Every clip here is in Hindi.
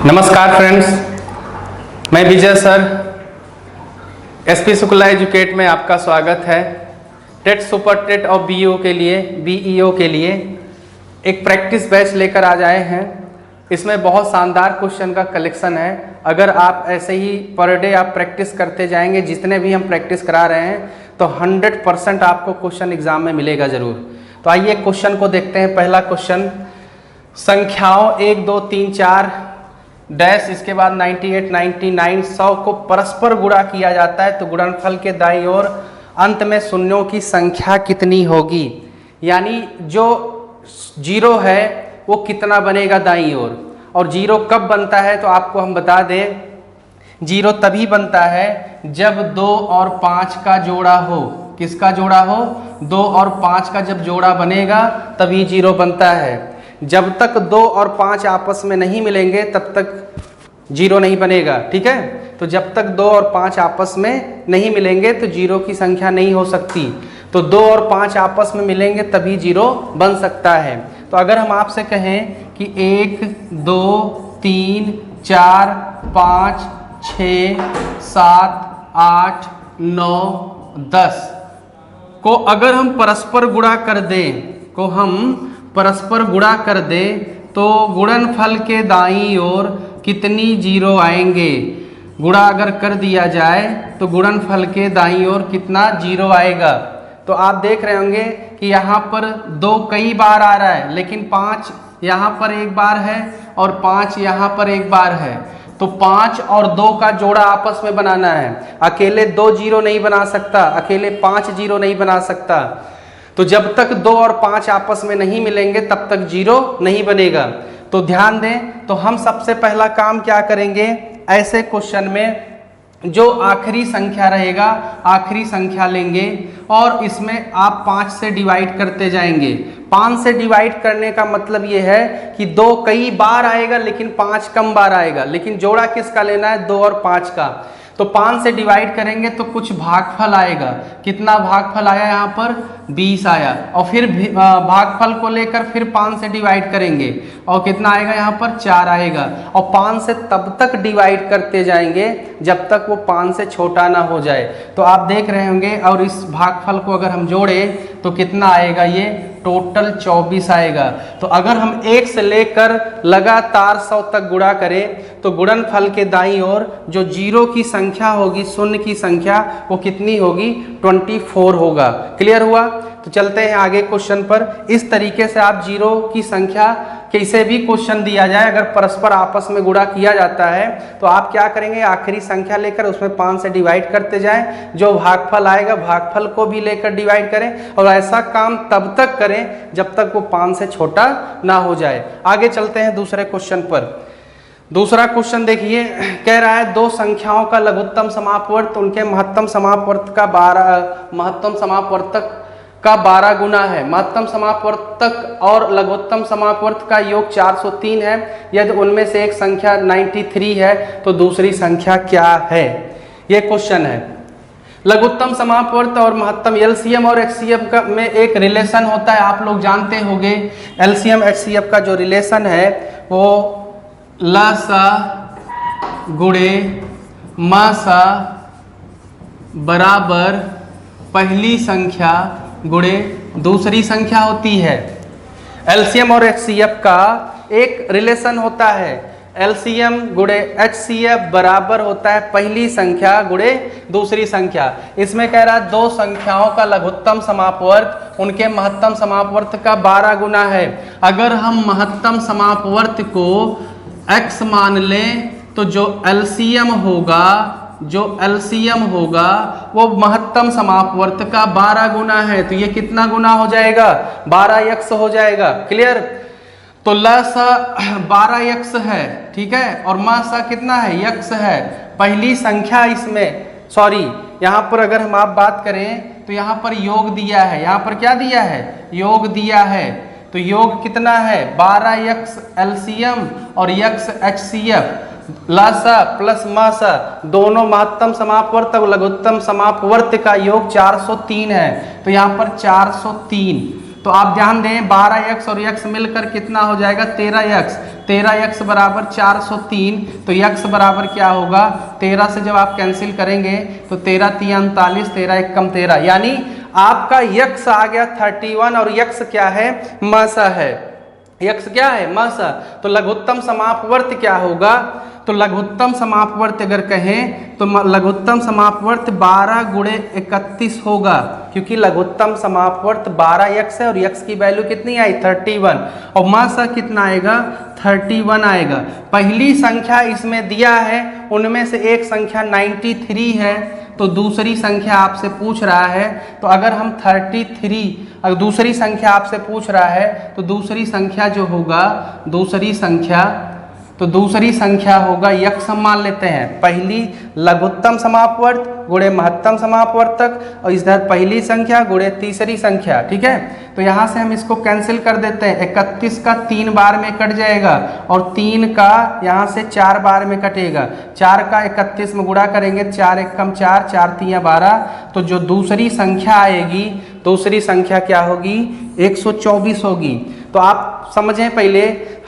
नमस्कार फ्रेंड्स, मैं विजय सर, एसपी शुक्ला एजुकेट में आपका स्वागत है। टेट सुपर टेट और बीईओ के लिए एक प्रैक्टिस बैच लेकर आ जाए हैं। इसमें बहुत शानदार क्वेश्चन का कलेक्शन है। अगर आप ऐसे ही पर डे आप प्रैक्टिस करते जाएंगे, जितने भी हम प्रैक्टिस करा रहे हैं, तो 100% आपको क्वेश्चन एग्जाम में मिलेगा ज़रूर। तो आइए क्वेश्चन को देखते हैं। पहला क्वेश्चन, संख्याओं 1, 2, 3, 4 डैश, इसके बाद 98, 99, 100 को परस्पर गुणा किया जाता है तो गुणनफल के दाईं ओर अंत में शून्यों की संख्या कितनी होगी। यानी जो जीरो है वो कितना बनेगा दाईं ओर। और जीरो कब बनता है तो आपको हम बता दें, जीरो तभी बनता है जब 2 और 5 का जोड़ा हो। किसका जोड़ा हो? 2 और 5 का जब जोड़ा बनेगा तभी जीरो बनता है। जब तक 2 और 5 आपस में नहीं मिलेंगे तब तक जीरो नहीं बनेगा। ठीक है, तो जब तक 2 और 5 आपस में नहीं मिलेंगे तो जीरो की संख्या नहीं हो सकती। तो 2 और 5 आपस में मिलेंगे तभी जीरो बन सकता है। तो अगर हम आपसे कहें कि 1, 2, 3, 4, 5, 6, 7, 8, 9, 10 को अगर हम परस्पर गुणा कर दें तो गुणनफल के दाईं ओर कितनी जीरो आएंगे। गुणा अगर कर दिया जाए तो गुणनफल के दाईं ओर कितना जीरो आएगा। तो आप देख रहे होंगे कि यहाँ पर 2 कई बार आ रहा है, लेकिन 5 यहाँ पर एक बार है और 5 यहाँ पर एक बार है। तो 5 और 2 का जोड़ा आपस में बनाना है। अकेले 2 जीरो नहीं बना सकता, अकेले 5 जीरो नहीं बना सकता। तो जब तक 2 और 5 आपस में नहीं मिलेंगे तब तक जीरो नहीं बनेगा। तो ध्यान दें, तो हम सबसे पहला काम क्या करेंगे, ऐसे क्वेश्चन में जो आखिरी संख्या रहेगा, आखिरी संख्या लेंगे और इसमें आप 5 से डिवाइड करते जाएंगे। 5 से डिवाइड करने का मतलब ये है कि 2 कई बार आएगा लेकिन 5 कम बार आएगा। लेकिन जोड़ा किसका लेना है? 2 और 5 का। तो 5 से डिवाइड करेंगे तो कुछ भागफल आएगा। कितना भागफल आया? यहाँ पर 20 आया। और फिर भागफल को लेकर फिर 5 से डिवाइड करेंगे और कितना आएगा? यहाँ पर 4 आएगा। और 5 से तब तक डिवाइड करते जाएंगे जब तक वो 5 से छोटा ना हो जाए। तो आप देख रहे होंगे, और इस भागफल को अगर हम जोड़े तो कितना आएगा? ये टोटल 24 आएगा। तो अगर हम 1 से लेकर लगातार 100 तक गुणा करें तो गुणनफल के दाईं ओर जो जीरो की संख्या होगी, शून्य की संख्या, वो कितनी होगी? 24 होगा। क्लियर हुआ? तो चलते हैं आगे क्वेश्चन पर। इस तरीके से आप जीरो की संख्या कैसे भी क्वेश्चन दिया जाए, अगर परस्पर आपस में गुणा किया जाता है तो आप क्या करेंगे, आखिरी संख्या लेकर उसमें 5 से डिवाइड करते जाएं। जो भागफल आएगा भागफल को भी लेकर डिवाइड करें और ऐसा काम तब तक करें जब तक वो 5 से छोटा ना हो जाए। आगे चलते हैं दूसरे क्वेश्चन पर। दूसरा क्वेश्चन देखिए, कह रहा है 2 संख्याओं का लघुत्तम समापवर्त उनके महत्तम समापवर्त का 12 गुना है। महत्तम समापवर्तक और लघुत्तम समापवर्त का योग 403 है। यदि उनमें से एक संख्या 93 है तो दूसरी संख्या क्या है? ये क्वेश्चन है। लघुत्तम समापवर्त और महत्तम एलसीएम और एचसीएफ का में एक रिलेशन होता है, आप लोग जानते होंगे। एलसीएम एचसीएफ का जो रिलेशन है वो लसा गुणे मसा बराबर पहली संख्या गुणे दूसरी संख्या होती है। एलसीएम और एचसीएफ का एक रिलेशन होता है। एलसीएम गुणे एचसीएफ बराबर होता है पहली संख्या गुणे दूसरी संख्या। इसमें कह रहा है 2 संख्याओं का लघुत्तम समापवर्त उनके महत्तम समापवर्त का 12 गुना है। अगर हम महत्तम समापवर्त को x मान लें तो जो एलसीएम होगा वो महत्तम समापवर्त का 12 गुना है। तो ये कितना गुना हो जाएगा? 12x हो जाएगा। क्लियर? तो लसा 12x है, ठीक है, और मासा कितना है? x है। पहली संख्या इसमें, सॉरी, यहाँ पर अगर हम आप बात करें तो यहाँ पर योग दिया है। यहाँ पर क्या दिया है? योग दिया है। तो योग कितना है? 12x एलसीएम और x एचसीएफ। लासा प्लस मासा दोनों महत्तम समापवर्त और लघुत्तम समापवर्त का योग 403 है। तो यहाँ पर 403 तो आप ध्यान दें 12x और x मिलकर कितना हो जाएगा 13x। 13x बराबर 403, तो x बराबर क्या होगा 13 से जब आप कैंसिल करेंगे तो 13 3 39, 13 1 कम 13, यानी आपका x आ गया 31 और x क्या है मासा है, x क्या है मासा। तो लघुत्तम समापवर्त क्या होगा, तो लघुत्तम समापवर्त अगर कहें तो लघुत्तम समापवर्त 12 गुणे 31 होगा, क्योंकि लघुत्तम समापवर्त 12x है और x की वैल्यू कितनी आई 31 और मासा कितना आएगा 31 आएगा। पहली संख्या इसमें दिया है उनमें से एक संख्या 93 है, तो दूसरी संख्या आपसे पूछ रहा है, तो अगर हम 33 अगर दूसरी संख्या आपसे पूछ रहा है तो दूसरी संख्या जो होगा दूसरी संख्या होगा यक्ष हम मान लेते हैं, पहली लघुत्तम समापवर्त गुणे महत्तम समापवर्तक और इधर पहली संख्या गुणे तीसरी संख्या, ठीक है। तो यहाँ से हम इसको कैंसिल कर देते हैं, 31 का 3 बार में कट जाएगा और 3 का यहाँ से 4 बार में कटेगा, 4 का 31 में गुणा करेंगे 4 1 कम 4, 4 3 12, तो जो दूसरी संख्या आएगी दूसरी संख्या क्या होगी 124 होगी। तो आप समझें पहले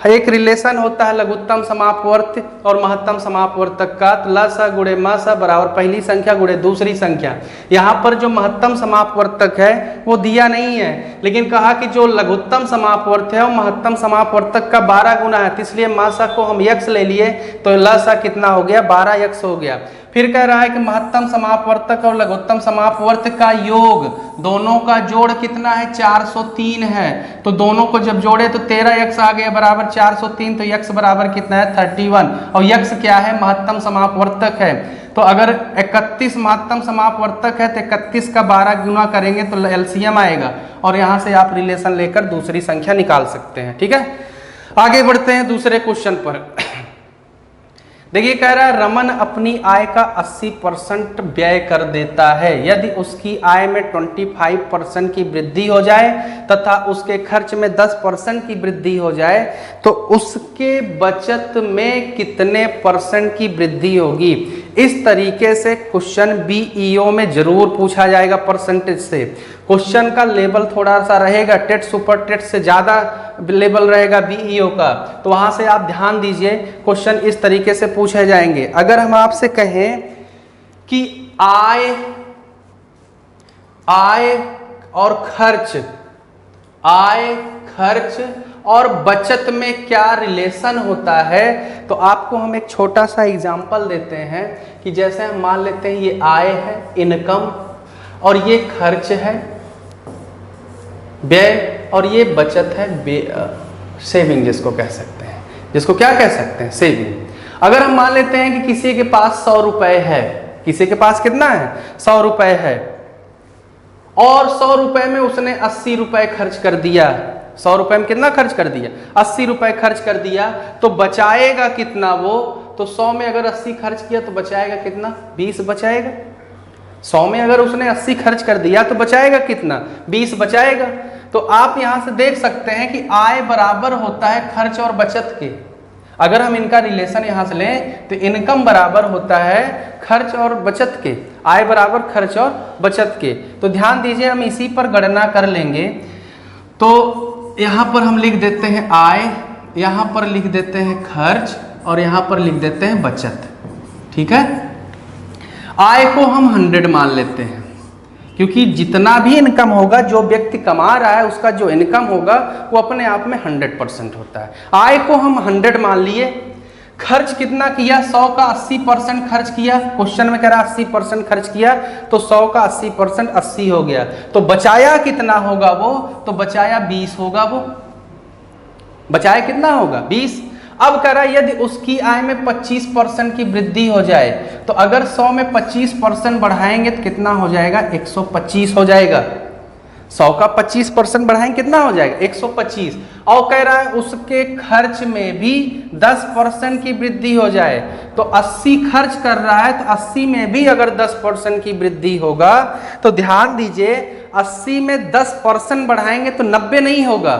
एक रिलेशन होता है लघुत्तम समापवर्त और महत्तम समापवर्तक का, तो ल स गुणे म स बराबर पहली संख्या गुणे दूसरी संख्या। यहाँ पर जो महत्तम समापवर्तक है वो दिया नहीं है, लेकिन कहा कि जो लघुत्तम समापवर्त है वो महत्तम समापवर्तक का 12 गुना है, तो इसलिए म स को हम यक्ष ले लिए, तो ल स कितना हो गया 12 यक्ष हो गया। फिर कह रहा है कि महत्तम समापवर्तक और लघुत्तम समापवर्त का योग, दोनों का जोड़ कितना है 403 है, तो दोनों को जब जोड़े तो 13 यक्ष आ गया बराबर 403, तो यक्ष बराबर कितना है 31 और यक्ष क्या है महत्तम समापवर्तक है। तो अगर 31 महत्तम समापवर्तक है तो 31 का 12 गुना करेंगे तो एलसीएम आएगा और यहाँ से आप रिलेशन लेकर दूसरी संख्या निकाल सकते हैं, ठीक है। आगे बढ़ते हैं दूसरे क्वेश्चन पर। देखिए कह रहा है रमन अपनी आय का 80% व्यय कर देता है, यदि उसकी आय में 25% की वृद्धि हो जाए तथा उसके खर्च में 10% की वृद्धि हो जाए तो उसके बचत में कितने % की वृद्धि होगी। इस तरीके से क्वेश्चन बीईओ में जरूर पूछा जाएगा परसेंटेज से। क्वेश्चन का लेवल थोड़ा सा रहेगा, टेट सुपर टेट से ज्यादा लेवल रहेगा बीईओ का, तो वहां से आप ध्यान दीजिए क्वेश्चन इस तरीके से पूछे जाएंगे। अगर हम आपसे कहें कि आय और खर्च और बचत में क्या रिलेशन होता है, तो आपको हम एक छोटा सा एग्जांपल देते हैं कि जैसे हम मान लेते हैं ये आय है इनकम और ये खर्च है व्यय और ये बचत है सेविंग, जिसको कह सकते हैं, जिसको क्या कह सकते हैं सेविंग। अगर हम मान लेते हैं कि किसी के पास 100 रुपए है, किसी के पास कितना है 100 रुपए है और 100 रुपए में उसने 80 रुपए खर्च कर दिया, 100 रुपए में कितना खर्च कर दिया 80 रुपए खर्च कर दिया, तो बचाएगा कितना वो, तो 100 में अगर 80 खर्च किया तो बचाएगा कितना 20 बचाएगा। 100 में अगर उसने 80 खर्च कर दिया तो बचाएगा कितना 20 बचाएगा। तो आप यहां से देख सकते हैं कि आय बराबर होता है खर्च और बचत के। अगर हम इनका रिलेशन यहां से लें तो इनकम बराबर होता है खर्च और बचत के, आय बराबर खर्च और बचत के। तो ध्यान दीजिए हम इसी पर गणना कर लेंगे। तो यहां पर हम लिख देते हैं आय, यहां पर लिख देते हैं खर्च और यहां पर लिख देते हैं बचत, ठीक है। आय को हम 100 मान लेते हैं, क्योंकि जितना भी इनकम होगा जो व्यक्ति कमा रहा है उसका जो इनकम होगा वो अपने आप में 100% होता है। आय को हम 100 मान लिए। खर्च कितना किया 100 का 80% खर्च किया, क्वेश्चन में कह रहा 80% खर्च किया, तो 100 का 80% 80 हो गया। तो बचाया कितना होगा वो, तो बचाया 20 होगा, वो बचाया कितना होगा 20। अब कह रहा यदि उसकी आय में 25% की वृद्धि हो जाए, तो अगर 100 में 25% बढ़ाएंगे तो कितना हो जाएगा 125 हो जाएगा। 100 का 25% बढ़ाएंगे कितना हो जाएगा 125। और कह रहा है उसके खर्च में भी 10% की वृद्धि हो जाए, तो 80 खर्च कर रहा है तो 80 में भी अगर 10% की वृद्धि होगा, तो ध्यान दीजिए 80 में 10% बढ़ाएंगे तो 90 नहीं होगा,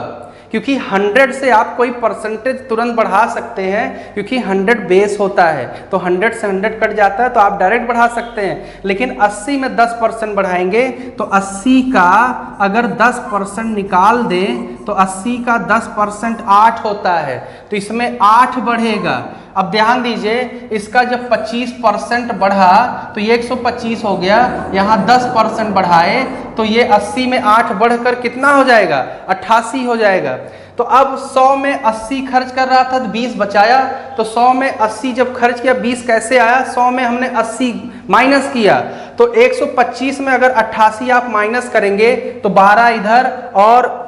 क्योंकि 100 से आप कोई परसेंटेज तुरंत बढ़ा सकते हैं, क्योंकि 100 बेस होता है, तो 100 से 100 कट जाता है तो आप डायरेक्ट बढ़ा सकते हैं। लेकिन 80 में 10% बढ़ाएंगे तो 80 का अगर 10% निकाल दें तो 80 का 10% 8 होता है, तो इसमें 8 बढ़ेगा। अब ध्यान दीजिए, इसका जब 25% बढ़ा तो ये 125 हो गया, यहाँ 10% बढ़ाए तो ये 80 में 8 बढ़कर कितना हो जाएगा, 88 हो जाएगा। तो अब 100 में 80 खर्च कर रहा था तो 20 बचाया, तो 100 में 80 जब खर्च किया 20 कैसे आया, 100 में हमने 80 माइनस किया, तो 125 में अगर 88 आप माइनस करेंगे तो 12 इधर और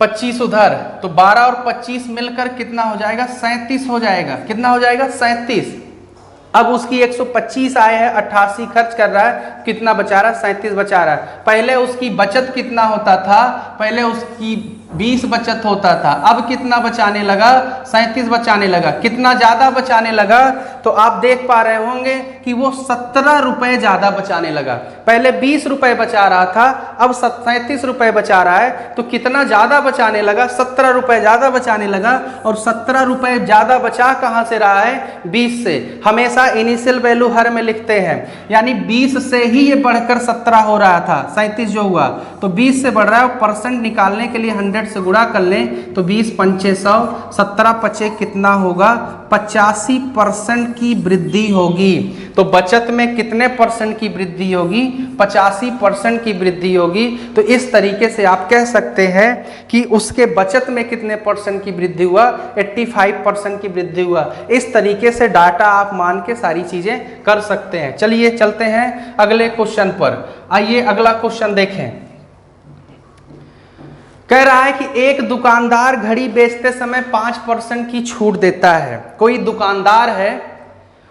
25 उधर, तो 12 और 25 मिलकर कितना हो जाएगा, 37 हो जाएगा। कितना हो जाएगा, 37। अब उसकी 125 आए हैं, 88 खर्च कर रहा है, कितना बचा रहा है, 37 बचा रहा है। पहले उसकी बचत कितना होता था, पहले उसकी 20 बचत होता था, अब कितना बचाने लगा, 37 बचाने लगा। कितना ज्यादा बचाने लगा, तो आप देख पा रहे होंगे कि वो 17 रुपए ज्यादा बचाने लगा। पहले 20 रुपए बचा रहा था, अब 37 रुपए बचा रहा है, तो कितना ज्यादा बचाने लगा, 17 रुपए ज्यादा बचाने लगा। और 17 रुपए ज्यादा बचा कहां से रहा है, 20 से। हमेशा इनिशियल वैल्यू हर में लिखते हैं, यानी 20 से ही ये बढ़कर 17 हो रहा था, 37 जो हुआ, तो 20 से बढ़ रहा है। परसेंट निकालने के लिए 100 से गुणा कर लें तो 20 पंचे 100, 17 पचे कितना होगा, 85% की वृद्धि होगी। तो बचत में कितने परसेंट की वृद्धि होगी, 85% की वृद्धि होगी। तो इस तरीके से आप कह सकते हैं कि उसके बचत में कितने परसेंट की वृद्धि हुआ, 85% की वृद्धि हुआ। इस तरीके से डाटा आप मान के सारी चीजें कर सकते हैं। चलिए चलते हैं अगले क्वेश्चन पर। आइए अगला क्वेश्चन देखें। कह रहा है कि एक दुकानदार घड़ी बेचते समय 5% की छूट देता है। कोई दुकानदार है,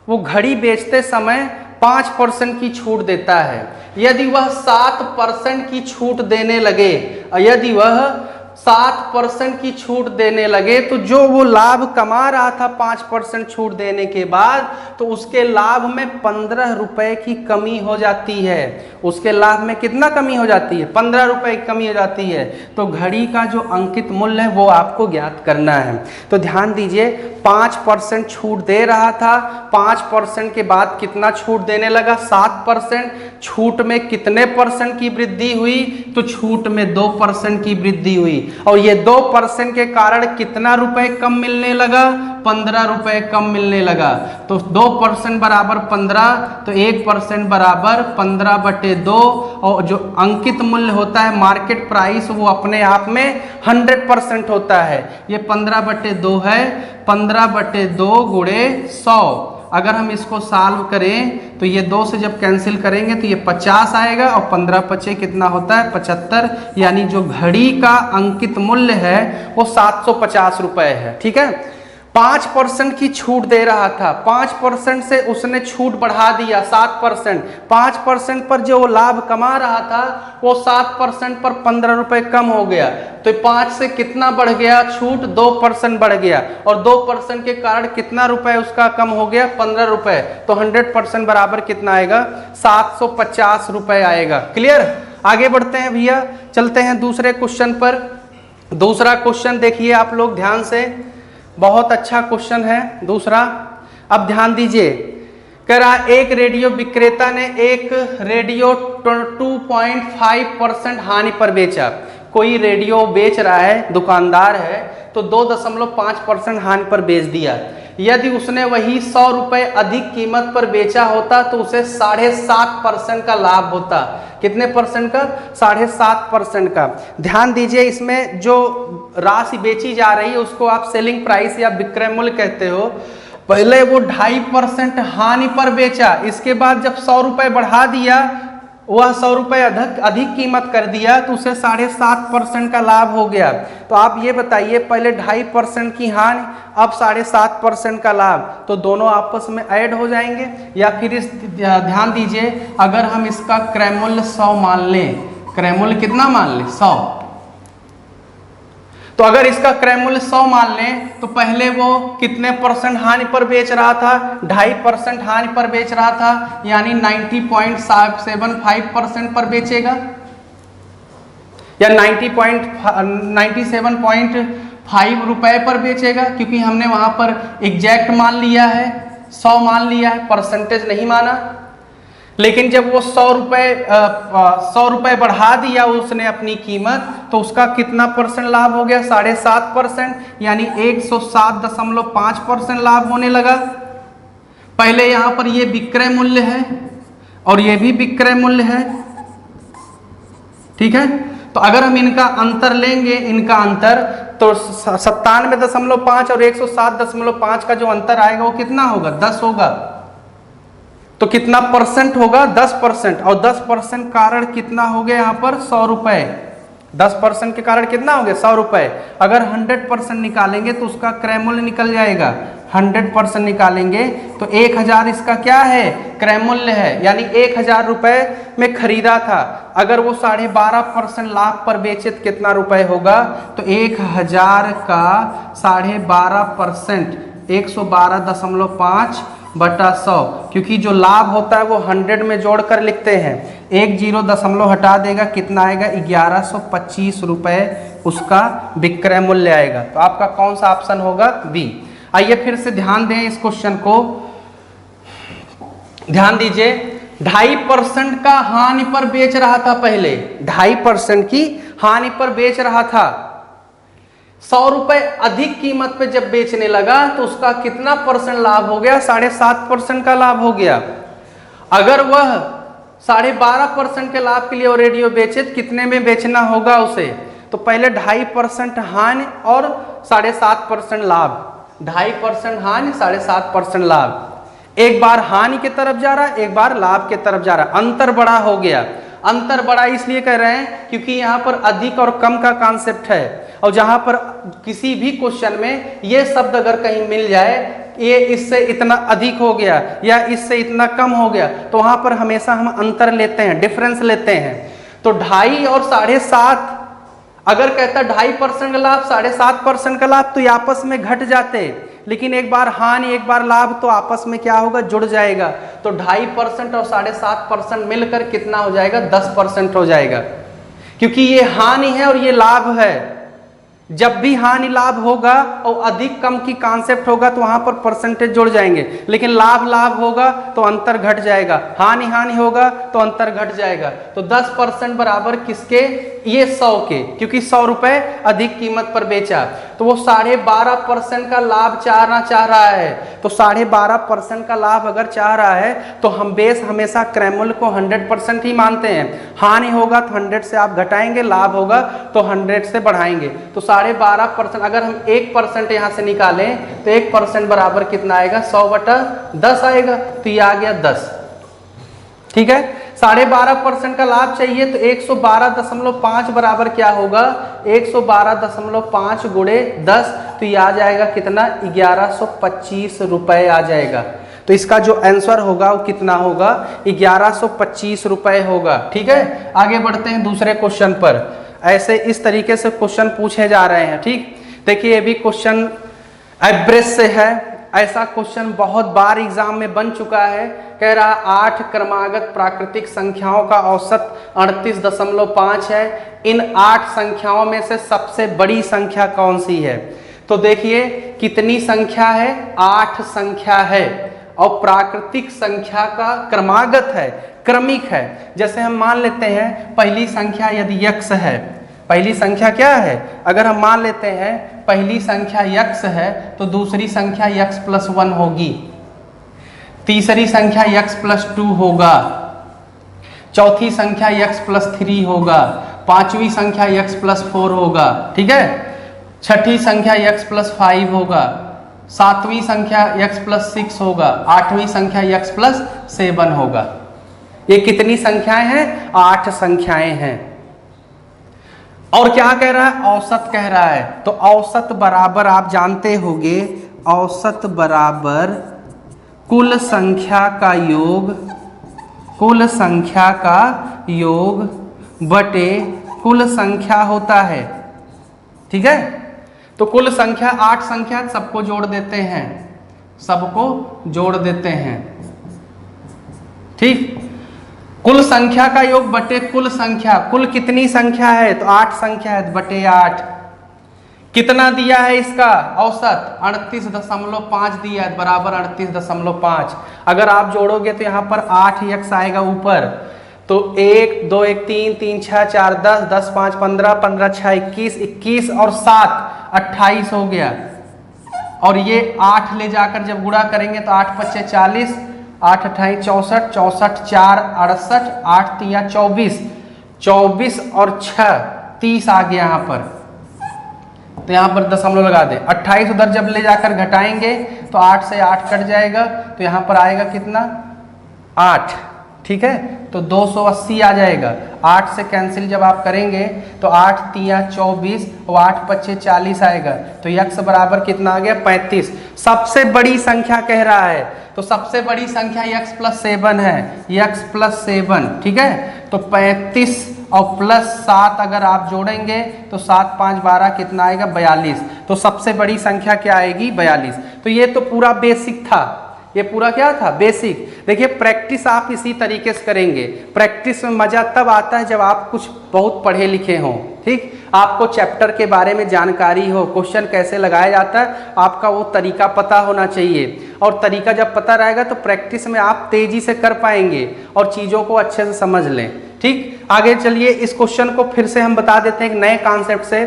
वो घड़ी बेचते समय 5% की छूट देता है। यदि वह 7% की छूट देने लगे, यदि वह 7% की छूट देने लगे, तो जो वो लाभ कमा रहा था 5% छूट देने के बाद, तो उसके लाभ में 15 रुपए की कमी हो जाती है। उसके लाभ में कितना कमी हो जाती है, 15 रुपए की कमी हो जाती है। तो घड़ी का जो अंकित मूल्य है वो आपको ज्ञात करना है। तो ध्यान दीजिए, 5% छूट दे रहा था, 5% के बाद कितना छूट देने लगा, 7%। छूट में कितने परसेंट की वृद्धि हुई, तो छूट में 2% की वृद्धि हुई। और ये 2% के कारण कितना रुपए कम मिलने लगा, 15 रुपए कम मिलने लगा। तो 2% बराबर 15, तो 1% बराबर 15/2। और जो अंकित मूल्य होता है, मार्केट प्राइस, वो अपने आप में 100% होता है। ये 15/2 है, 15/2 गुणे 100। अगर हम इसको सॉल्व करें तो ये 2 से जब कैंसिल करेंगे तो ये 50 आएगा, और 15 पचे कितना होता है, 75। यानी जो घड़ी का अंकित मूल्य है वो 750 रुपए है। ठीक है, 5% की छूट दे रहा था, 5% से उसने छूट बढ़ा दिया 7%। 5% पर जो लाभ कमा रहा था वो 7% पर 15 रुपए कम हो गया। तो 5 से कितना बढ़ गया छूट, 2% बढ़ गया, और 2% के कारण कितना रुपए उसका कम हो गया, 15 रुपए। तो 100% बराबर कितना आएगा, 750 रुपए आएगा। क्लियर, आगे बढ़ते हैं भैया, चलते हैं दूसरे क्वेश्चन पर। दूसरा क्वेश्चन देखिए आप लोग ध्यान से, बहुत अच्छा क्वेश्चन है दूसरा। अब ध्यान दीजिए, कह रहा एक रेडियो विक्रेता ने एक रेडियो 2.5% हानि पर बेचा। कोई रेडियो बेच रहा है, दुकानदार है, तो 2.5% हानि पर बेच दिया। यदि उसने वही 100 रुपए अधिक कीमत पर बेचा होता तो उसे 7.5% का लाभ होता। कितने परसेंट का, 7.5% का। ध्यान दीजिए, इसमें जो राशि बेची जा रही है उसको आप सेलिंग प्राइस या विक्रय मूल्य कहते हो। पहले वो 2.5% हानि पर बेचा, इसके बाद जब 100 रुपए बढ़ा दिया, वह 100 रुपए अधिक कीमत कर दिया, तो उसे 7.5% का लाभ हो गया। तो आप ये बताइए, पहले 2.5% की हानि, अब 7.5% का लाभ, तो दोनों आपस में ऐड हो जाएंगे। या फिर इस ध्यान दीजिए, अगर हम इसका क्रय मूल्य 100 मान लें, क्रय मूल्य कितना मान लें, 100, तो अगर इसका क्रय मूल्य 100 मान लें तो पहले वो कितने परसेंट हानि पर बेच रहा था, 2.5% हानि पर बेच रहा था, यानी 90.75% पर बेचेगा। या 97.5 रुपए पर बेचेगा, क्योंकि हमने वहां पर एग्जैक्ट मान लिया है, 100 मान लिया है, परसेंटेज नहीं माना। लेकिन जब वो 100 रुपए बढ़ा दिया उसने अपनी कीमत, तो उसका कितना परसेंट लाभ हो गया? 7.5%, यानी 107.5% लाभ होने लगा। पहले यहां पर ये विक्रय मूल्य है और ये भी विक्रय मूल्य है, ठीक है। तो अगर हम इनका अंतर लेंगे, इनका अंतर, तो 97.5 और 107.5 का जो अंतर आएगा वो कितना होगा? 10 होगा। तो कितना परसेंट होगा? 10%। और 10% कारण कितना हो गया यहाँ पर? 100 रुपए। 10% के कारण कितना हो गया? 100 रुपए। अगर 100% निकालेंगे तो उसका क्रय मूल्य निकल जाएगा। 100% निकालेंगे तो 1000 इसका क्या है? क्रय मूल्य है, यानी 1000 रुपए में खरीदा था। अगर वो 12.5% लाभ पर बेचे तो कितना रुपए होगा? तो 1000 का 12.5% 112.5 बटा 100, क्योंकि जो लाभ होता है वो 100 में जोड़ कर लिखते हैं। एक 0 दशमलव हटा देगा, कितना आएगा? 1125 रुपए उसका विक्रय मूल्य आएगा। तो आपका कौन सा ऑप्शन होगा? बी। आइए फिर से ध्यान दें इस क्वेश्चन को, ध्यान दीजिए। 2.5% का हानि पर बेच रहा था, पहले 2.5% की हानि पर बेच रहा था। 100 रुपए अधिक कीमत पे जब बेचने लगा तो उसका कितना परसेंट लाभ हो गया? 7.5% का लाभ हो गया। अगर वह 12.5% के लाभ के लिए और रेडियो बेचे तो कितने में बेचना होगा उसे? तो पहले 2.5% हानि और 7.5% लाभ। 2.5% हानि, 7.5% लाभ। एक बार हानि की तरफ जा रहा है, एक बार लाभ की तरफ जा रहा है, अंतर बड़ा हो गया। अंतर बड़ा इसलिए कह रहे हैं क्योंकि यहाँ पर अधिक और कम का कॉन्सेप्ट है, और जहां पर किसी भी क्वेश्चन में ये शब्द अगर कहीं मिल जाए, ये इससे इतना अधिक हो गया या इससे इतना कम हो गया, तो वहां पर हमेशा हम अंतर लेते हैं, डिफरेंस लेते हैं। तो 2.5 और 7.5, अगर कहता 2.5% का लाभ, 7.5% का लाभ, तो ये आपस में घट जाते। लेकिन एक बार हानि एक बार लाभ, तो आपस में क्या होगा? जुड़ जाएगा। तो 2.5% और 7.5% मिलकर कितना हो जाएगा? 10% हो जाएगा, क्योंकि ये हानि है और ये लाभ है। जब भी हानि लाभ होगा और अधिक कम की कॉन्सेप्ट होगा तो वहां पर परसेंटेज जुड़ जाएंगे, लेकिन लाभ लाभ होगा तो अंतर घट जाएगा, हानि हानि होगा तो अंतर घट जाएगा। तो 10% बराबर किसके? ये 100 के, क्योंकि 100 रुपए अधिक कीमत पर बेचा, तो वो 12.5% का लाभ चाह रहा है। तो 12.5% का लाभ अगर चाह रहा है तो हम बेस हमेशा क्रय मूल्य को 100% ही मानते हैं। हानि होगा तो 100 से आप घटाएंगे, लाभ होगा तो 100 से बढ़ाएंगे। तो 12.5%, अगर हम 1% यहाँ से निकालें तो 1% बराबर कितना आएगा? 100/10 आएगा। तो ये आ गया 10, ठीक है। 12.5% का लाभ चाहिए तो 112.5 बराबर क्या होगा? 112.5 गुणे 10, तो ये आ जाएगा कितना? 1125 रुपए आ जाएगा। तो इसका जो आंसर होगा वो कितना होगा? 1125 रुपए होगा, ठीक है। आगे बढ़ते हैं दूसरे क्वेश्चन पर। ऐसे इस तरीके से क्वेश्चन पूछे जा रहे हैं, ठीक। देखिए ये भी क्वेश्चन एवरेज से है। ऐसा क्वेश्चन बहुत बार एग्जाम में बन चुका है। कह रहा 8 क्रमागत प्राकृतिक संख्याओं का औसत 38.5 है। इन 8 संख्याओं में से सबसे बड़ी संख्या कौन सी है? तो देखिए कितनी संख्या है? 8 संख्या है, और प्राकृतिक संख्या का क्रमागत है, क्रमिक है। जैसे हम मान लेते हैं पहली संख्या यदि यक्ष है, पहली संख्या क्या है? अगर हम मान लेते हैं पहली संख्या यक्ष है तो दूसरी संख्या यक्ष प्लस 1 होगी, तीसरी संख्या यक्ष प्लस 2 होगा, चौथी संख्या यक्ष प्लस 3 होगा, पांचवी संख्या यक्ष प्लस 4 होगा, ठीक है। छठी संख्या यक्ष प्लस 5 होगा, सातवीं संख्या यक्ष प्लस 6 होगा, आठवीं संख्या यक्ष प्लस 7 होगा। ये कितनी संख्याएं हैं? 8 संख्याएं हैं। और क्या कह रहा है? औसत कह रहा है। तो औसत बराबर आप जानते होंगे, औसत बराबर कुल संख्या का योग, कुल संख्या का योग बटे कुल संख्या होता है, ठीक है। तो कुल संख्या 8 संख्या, सबको जोड़ देते हैं, सबको जोड़ देते हैं, ठीक। कुल संख्या का योग बटे कुल संख्या। कुल कितनी संख्या है? तो 8 संख्या है, बटे 8। कितना दिया है इसका औसत? 38.5 दिया है, बराबर 38.5। अगर आप जोड़ोगे तो यहाँ पर 8x आएगा ऊपर, तो 1 2 1 3 3 6 4 10 10 5 15 15 6 21 21 और 7 28 हो गया। और ये 8 ले जाकर जब गुणा करेंगे तो 8 5 40, 8 28 64, 64 4 68, 8 3 24, 24 और 6 30 आ गया यहाँ पर। तो यहाँ पर दशमलव लगा दे। 28 उधर जब ले जाकर घटाएंगे तो 8 से 8 कट जाएगा, तो यहाँ पर आएगा कितना? 8। ठीक है, तो 280 आ जाएगा। 8 से कैंसिल जब आप करेंगे तो 8 3 24 और 8 5 40 आएगा। तो x बराबर कितना आ गया? 35। सबसे बड़ी संख्या कह रहा है, तो सबसे बड़ी संख्या x + 7 है, x + 7। ठीक है, तो 35 और +7 अगर आप जोड़ेंगे तो 7 5 12 कितना आएगा? 42। तो सबसे बड़ी संख्या क्या आएगी? 42। तो ये तो पूरा बेसिक था, ये पूरा क्या था? बेसिक। देखिए प्रैक्टिस आप इसी तरीके से करेंगे। प्रैक्टिस में मजा तब आता है जब आप कुछ बहुत पढ़े लिखे हों। ठीक, आपको चैप्टर के बारे में जानकारी हो, क्वेश्चन कैसे लगाया जाता है आपका वो तरीका पता होना चाहिए। और तरीका जब पता रहेगा तो प्रैक्टिस में आप तेजी से कर पाएंगे और चीज़ों को अच्छे से समझ लें। ठीक, आगे चलिए, इस क्वेश्चन को फिर से हम बता देते हैं एक नए कॉन्सेप्ट से।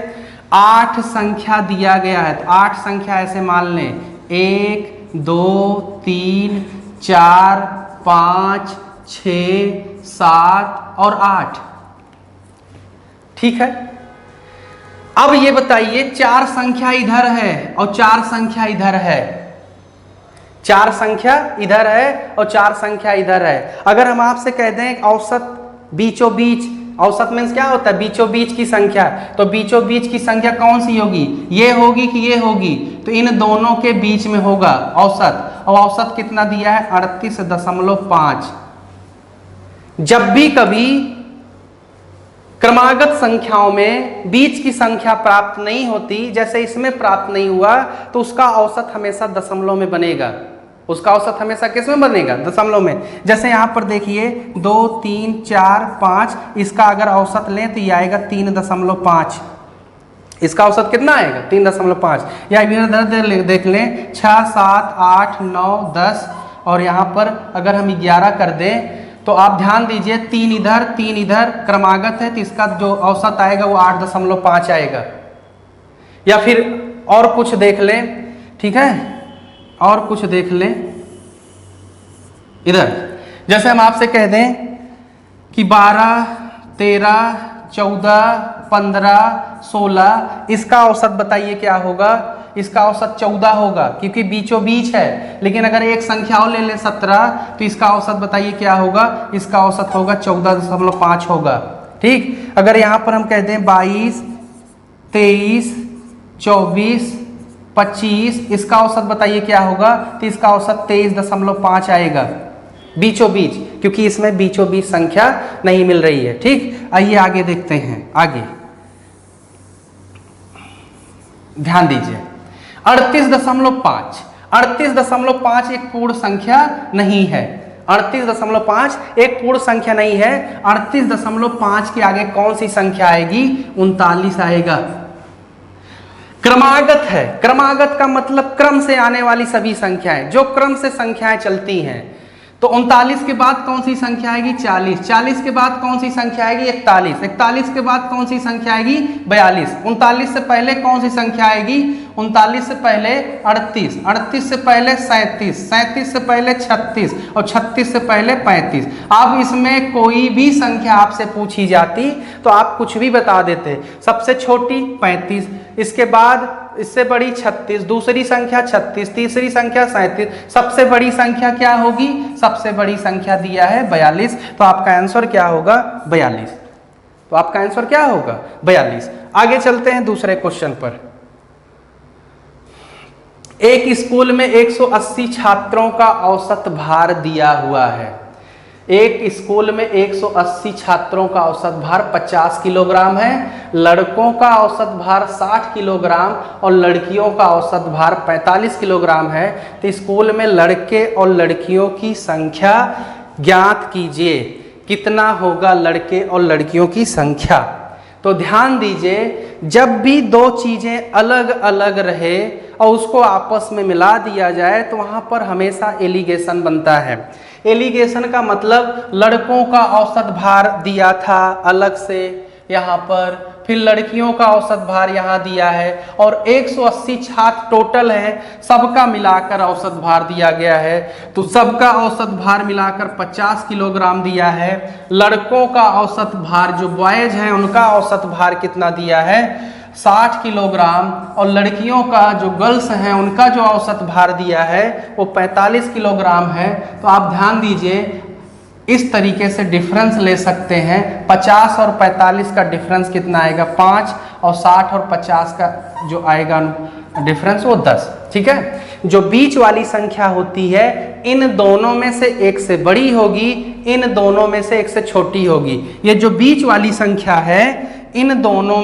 8 संख्या दिया गया है, तो 8 संख्या ऐसे मान लें, 1 2 3 4 5 6 7 और 8। ठीक है, अब ये बताइए 4 संख्या इधर है और 4 संख्या इधर है। 4 संख्या इधर है और 4 संख्या इधर है। अगर हम आपसे कह दें औसत बीचों बीच, औसत मीन्स क्या होता है? बीचों बीच की संख्या। तो बीचों बीच की संख्या कौन सी होगी? ये होगी कि ये होगी? तो इन दोनों के बीच में होगा औसत। और औसत कितना दिया है? 38.5। जब भी कभी क्रमागत संख्याओं में बीच की संख्या प्राप्त नहीं होती, जैसे इसमें प्राप्त नहीं हुआ, तो उसका औसत हमेशा दशमलव में बनेगा। उसका औसत हमेशा किस में बनेगा? दशमलव में। जैसे यहाँ पर देखिए 2 3 4 5, इसका अगर औसत लें तो ये आएगा 3.5। इसका औसत कितना आएगा? 3.5। या इधर देख लें 6 7 8 9 10, और यहाँ पर अगर हम 11 कर दें तो आप ध्यान दीजिए 3 इधर 3 इधर क्रमागत है, तो इसका जो औसत आएगा वो 8.5 आएगा। या फिर और कुछ देख लें, ठीक है, और कुछ देख लें इधर। जैसे हम आपसे कह दें कि 12 13 14 15 16, इसका औसत बताइए क्या होगा? इसका औसत 14 होगा, क्योंकि बीचों बीच है। लेकिन अगर एक संख्या और ले लें 17, तो इसका औसत बताइए क्या होगा? इसका औसत होगा 14.5 होगा। ठीक, अगर यहाँ पर हम कह दें 22 23 24 25, इसका औसत बताइए क्या होगा? तो इसका औसत 23.5 आएगा, बीचों बीच, क्योंकि इसमें बीचों बीच संख्या नहीं मिल रही है। ठीक, आइए आगे देखते हैं। आगे ध्यान दीजिए, 38.5। 38.5 एक पूर्ण संख्या नहीं है। 38.5 एक पूर्ण संख्या नहीं है। 38.5 के आगे कौन सी संख्या आएगी? 39 आएगा। क्रमागत है। क्रमागत का मतलब क्रम से आने वाली सभी संख्याएं, जो क्रम से संख्याएं चलती हैं। तो 39 के बाद कौन सी संख्या आएगी? 40। 40 के बाद कौन सी संख्या आएगी? 41। 41 के बाद कौन सी संख्या आएगी? 42। 39 से पहले कौन सी संख्या आएगी? 39 से पहले 38। 38 से पहले 37। 37 से पहले 36 और 36 से पहले 35। अब इसमें कोई भी संख्या आपसे पूछी जाती तो आप कुछ भी बता देते। सबसे छोटी 35, इसके बाद इससे बड़ी 36, दूसरी संख्या 36, तीसरी संख्या 37, सबसे बड़ी संख्या क्या होगी? सबसे बड़ी संख्या दिया है 42। तो आपका आंसर क्या होगा? 42। तो आपका आंसर क्या होगा? 42। आगे चलते हैं दूसरे क्वेश्चन पर। एक स्कूल में 180 छात्रों का औसत भार दिया हुआ है। एक स्कूल में 180 छात्रों का औसत भार 50 किलोग्राम है। लड़कों का औसत भार 60 किलोग्राम और लड़कियों का औसत भार 45 किलोग्राम है। तो स्कूल में लड़के और लड़कियों की संख्या ज्ञात कीजिए। कितना होगा लड़के और लड़कियों की संख्या। तो ध्यान दीजिए, जब भी दो चीजें अलग अलग रहे और उसको आपस में मिला दिया जाए तो वहां पर हमेशा एलिगेशन बनता है। एलिगेशन का मतलब लड़कों का औसत भार दिया था अलग से यहाँ पर, फिर लड़कियों का औसत भार यहाँ दिया है और 180 छात्र टोटल है, सबका मिलाकर औसत भार दिया गया है। तो सबका औसत भार मिलाकर 50 किलोग्राम दिया है। लड़कों का औसत भार, जो बॉयज हैं उनका औसत भार कितना दिया है, 60 किलोग्राम, और लड़कियों का जो गर्ल्स हैं उनका जो औसत भार दिया है वो 45 किलोग्राम है। तो आप ध्यान दीजिए, इस तरीके से डिफरेंस ले सकते हैं। 50 और 45 का डिफरेंस कितना आएगा, 5, और 60 और 50 का जो आएगा डिफरेंस वो 10। ठीक है, जो बीच वाली संख्या होती है इन दोनों में से एक से बड़ी होगी, इन दोनों में से एक से छोटी होगी। ये जो बीच वाली संख्या है इन दोनों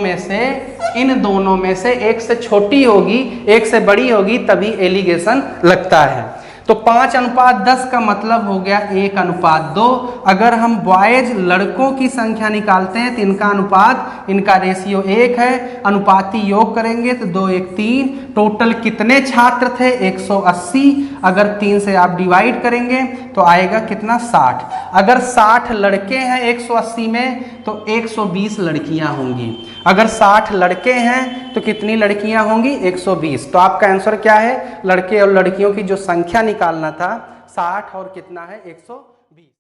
में से एक से छोटी होगी, एक से बड़ी होगी, तभी एलिगेशन लगता है। तो 5:10 का मतलब हो गया 1:2। अगर हम बॉयज लड़कों की संख्या निकालते हैं तो इनका अनुपात, इनका रेशियो 1 है। अनुपाती योग करेंगे तो 2, 1, 3। टोटल कितने छात्र थे, 180। अगर 3 से आप डिवाइड करेंगे तो आएगा कितना, 60। अगर 60 लड़के हैं 180 में तो 120 लड़कियां होंगी। अगर 60 लड़के हैं तो कितनी लड़कियां होंगी, 120। तो आपका आंसर क्या है, लड़के और लड़कियों की जो संख्या निकालना था 60 और कितना है, 120।